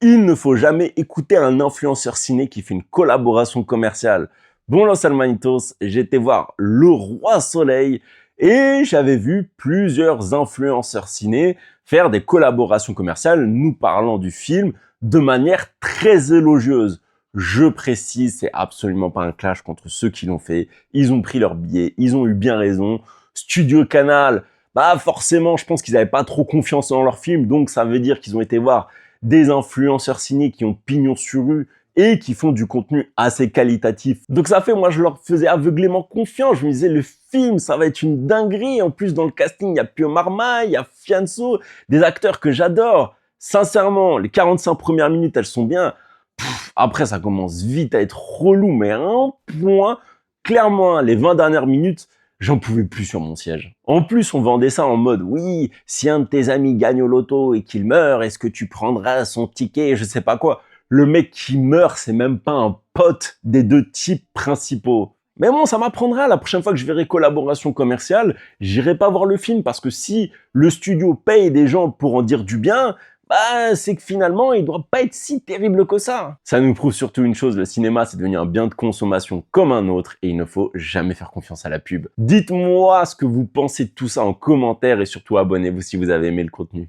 Il ne faut jamais écouter un influenceur ciné qui fait une collaboration commerciale. Bonjour Salmanitos, j'étais voir Le Roi Soleil et j'avais vu plusieurs influenceurs ciné faire des collaborations commerciales nous parlant du film de manière très élogieuse. Je précise, c'est absolument pas un clash contre ceux qui l'ont fait. Ils ont pris leur billet, ils ont eu bien raison. Studio Canal, bah forcément, je pense qu'ils n'avaient pas trop confiance dans leur film, donc ça veut dire qu'ils ont été voir des influenceurs ciné qui ont pignon sur rue et qui font du contenu assez qualitatif. Donc ça fait, moi je leur faisais aveuglément confiance, je me disais le film ça va être une dinguerie, en plus dans le casting il y a Pio Marmaille, il y a Fianso, des acteurs que j'adore. Sincèrement, les 45 premières minutes elles sont bien, après ça commence vite à être relou, mais à un point, clairement les 20 dernières minutes, j'en pouvais plus sur mon siège. En plus, on vendait ça en mode, oui, si un de tes amis gagne au loto et qu'il meurt, est-ce que tu prendras son ticket, je sais pas quoi. Le mec qui meurt, c'est même pas un pote des deux types principaux. Mais bon, ça m'apprendra la prochaine fois que je verrai collaboration commerciale, j'irai pas voir le film parce que si le studio paye des gens pour en dire du bien, bah, c'est que finalement, il doit pas être si terrible que ça. Ça nous prouve surtout une chose, le cinéma, c'est devenu un bien de consommation comme un autre et il ne faut jamais faire confiance à la pub. Dites-moi ce que vous pensez de tout ça en commentaire et surtout abonnez-vous si vous avez aimé le contenu.